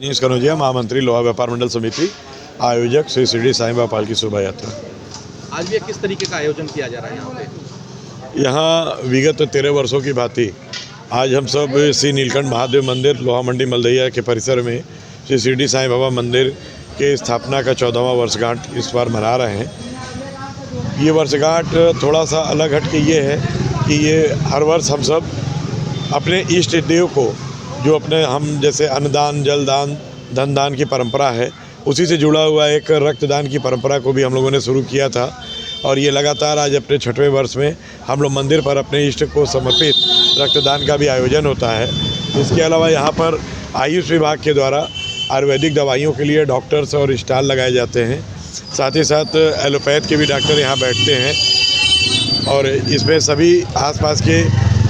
मनीष कनौजिया, महामंत्री लोहा व्यापार मंडल समिति, आयोजक श्री शिरडी साईं बाबा पालकी शोभा यात्रा। आज भी किस तरीके का आयोजन किया जा रहा है यहाँ पे? यहाँ विगत 13 वर्षों की भांति आज हम सब श्री नीलकंठ महादेव मंदिर लोहा मंडी मलदैया के परिसर में श्री शिरडी साईं बाबा मंदिर के स्थापना का 14वां वर्षगांठ इस बार मना रहे हैं। ये वर्षगांठ थोड़ा सा अलग हट के ये है कि ये हर वर्ष हम सब अपने इष्ट देव को, जो अपने हम जैसे अन्नदान, जलदान, धन दान की परंपरा है, उसी से जुड़ा हुआ एक रक्तदान की परंपरा को भी हम लोगों ने शुरू किया था। और ये लगातार आज अपने 6वें वर्ष में हम लोग मंदिर पर अपने इष्ट को समर्पित रक्तदान का भी आयोजन होता है। इसके अलावा यहाँ पर आयुष विभाग के द्वारा आयुर्वेदिक दवाइयों के लिए डॉक्टर्स और स्टॉल लगाए जाते हैं। साथ ही साथ एलोपैथ के भी डॉक्टर यहाँ बैठते हैं और इसमें सभी आसपास के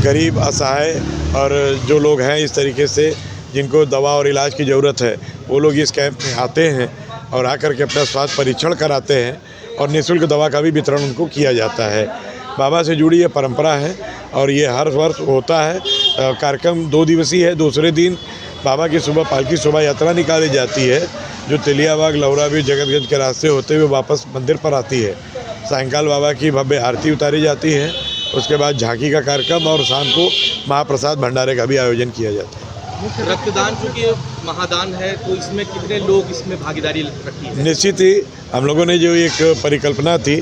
गरीब, असहाय और जो लोग हैं इस तरीके से जिनको दवा और इलाज की ज़रूरत है, वो लोग इस कैंप में आते हैं और आकर के अपना स्वास्थ्य परीक्षण कराते हैं और निःशुल्क दवा का भी वितरण उनको किया जाता है। बाबा से जुड़ी ये परंपरा है और ये हर वर्ष होता है। कार्यक्रम 2 दिवसीय है। दूसरे दिन बाबा की सुबह पालकी शोभा यात्रा निकाली जाती है, जो तेलियाबाग, लौराबीर, जगतगंज के रास्ते होते हुए वापस मंदिर पर आती है। सायंकाल बाबा की भव्य आरती उतारी जाती है। उसके बाद झांकी का कार्यक्रम और शाम को महाप्रसाद भंडारे का भी आयोजन किया जाता है। रक्तदान चूँकि महादान है, तो इसमें कितने लोग इसमें भागीदारी रखी है? निश्चित ही हम लोगों ने जो एक परिकल्पना थी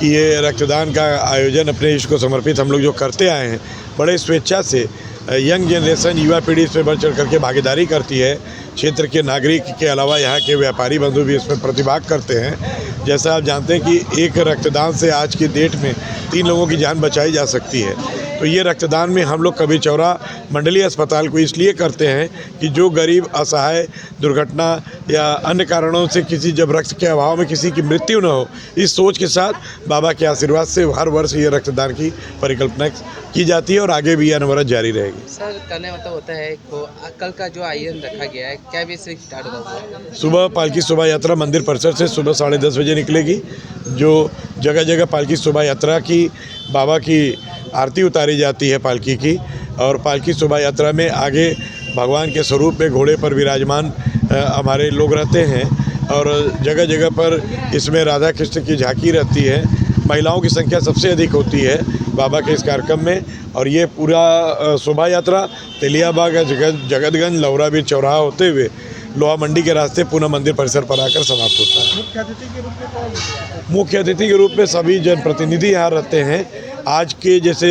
कि ये रक्तदान का आयोजन अपने इष्ट को समर्पित हम लोग जो करते आए हैं, बड़े स्वेच्छा से यंग जनरेशन, युवा पीढ़ी इसमें बढ़ चढ़ करके भागीदारी करती है। क्षेत्र के नागरिक के अलावा यहाँ के व्यापारी बंधु भी इसमें प्रतिभाग करते हैं। जैसा आप जानते हैं कि एक रक्तदान से आज की डेट में 3 लोगों की जान बचाई जा सकती है। तो ये रक्तदान में हम लोग कभी चौरा मंडलीय अस्पताल को इसलिए करते हैं कि जो गरीब, असहाय, दुर्घटना या अन्य कारणों से किसी जब रक्त के अभाव में किसी की मृत्यु न हो, इस सोच के साथ बाबा के आशीर्वाद से हर वर्ष ये रक्तदान की परिकल्पना की जाती है और आगे भी यह अनवरत जारी रहेगी। सर, कहने मतलब होता है को कल का जो आयोजन रखा गया है, क्या बजे से स्टार्ट होगा? सुबह पालकी शोभा यात्रा मंदिर परिसर से सुबह 10:30 बजे निकलेगी। जो जगह जगह पालकी शोभा यात्रा की बाबा की आरती उतारी जाती है पालकी की, और पालकी शोभा यात्रा में आगे भगवान के स्वरूप में घोड़े पर विराजमान हमारे लोग रहते हैं और जगह जगह पर इसमें राधा कृष्ण की झांकी रहती है। महिलाओं की संख्या सबसे अधिक होती है बाबा के इस कार्यक्रम में। और ये पूरा शोभा यात्रा तेलियाबाग, जगतगंज, लौराबीर चौराहा होते हुए लोहा मंडी के रास्ते पुनः मंदिर परिसर पर आकर समाप्त होता है। मुख्य अतिथि के रूप में सभी जनप्रतिनिधि यहाँ रहते हैं। आज के जैसे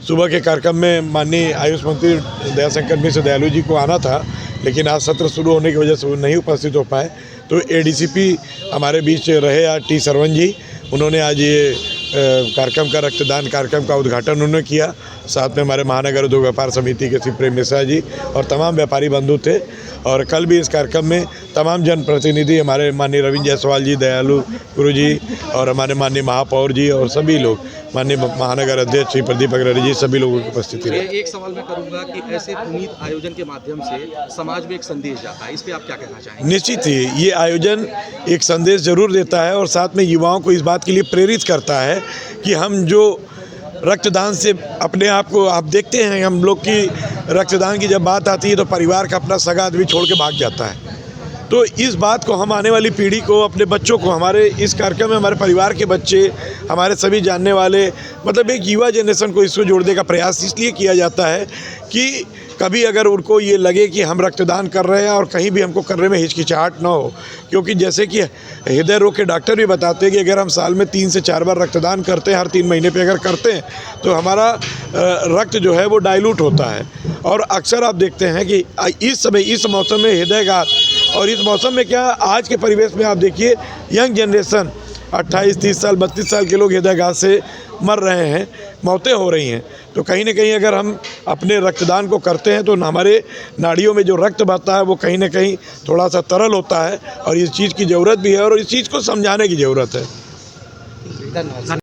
सुबह के कार्यक्रम में माननीय आयुष मंत्री दयाशंकर मिश्र दयालु जी को आना था, लेकिन आज सत्र शुरू होने की वजह से वो नहीं उपस्थित हो पाए। तो एडीसीपी हमारे बीच रहे आज टी सरवन जी, उन्होंने आज ये कार्यक्रम का रक्तदान कार्यक्रम का उद्घाटन उन्होंने किया। साथ में हमारे महानगर उद्योग व्यापार समिति के श्री प्रेम मिश्रा जी और तमाम व्यापारी बंधु थे। और कल भी इस कार्यक्रम में तमाम जनप्रतिनिधि, हमारे माननीय रविंद्र जायसवाल जी, दयालु गुरु जी और हमारे माननीय महापौर जी और सभी लोग, माननीय महानगर अध्यक्ष श्री प्रदीप अग्रवाल जी, सभी लोगों की उपस्थिति रही। एक सवाल मैं करूंगा कि ऐसे पुनीत आयोजन के माध्यम से समाज में एक संदेश जाता है, इस पे आप क्या कहना चाहेंगे? निश्चित ही ये आयोजन एक संदेश जरूर देता है और साथ में युवाओं को इस बात के लिए प्रेरित करता है कि हम जो रक्तदान से अपने आप को, आप देखते हैं हम लोग की रक्तदान की जब बात आती है तो परिवार का अपना सगा आदमी छोड़ के भाग जाता है। तो इस बात को हम आने वाली पीढ़ी को, अपने बच्चों को, हमारे इस कार्यक्रम में हमारे परिवार के बच्चे, हमारे सभी जानने वाले, मतलब एक युवा जनरेशन को इसको जोड़ने का प्रयास इसलिए किया जाता है कि कभी अगर उनको ये लगे कि हम रक्तदान कर रहे हैं और कहीं भी हमको करने में हिचकिचाहट ना हो। क्योंकि जैसे कि हृदय रोग के डॉक्टर भी बताते हैं कि अगर हम साल में 3 से 4 बार रक्तदान करते हैं, हर 3 महीने पे अगर करते हैं, तो हमारा रक्त जो है वो डाइल्यूट होता है। और अक्सर आप देखते हैं कि इस समय, इस मौसम में हृदयघात, और इस मौसम में क्या आज के परिवेश में आप देखिए यंग जनरेशन 28, 30 साल, 32 साल के लोग हृदयघात से मर रहे हैं, मौतें हो रही हैं। तो कहीं ना कहीं अगर हम अपने रक्तदान को करते हैं तो हमारे नाड़ियों में जो रक्त बहता है वो कहीं ना कहीं थोड़ा सा तरल होता है और इस चीज़ की ज़रूरत भी है और इस चीज़ को समझाने की ज़रूरत है। धन्यवाद।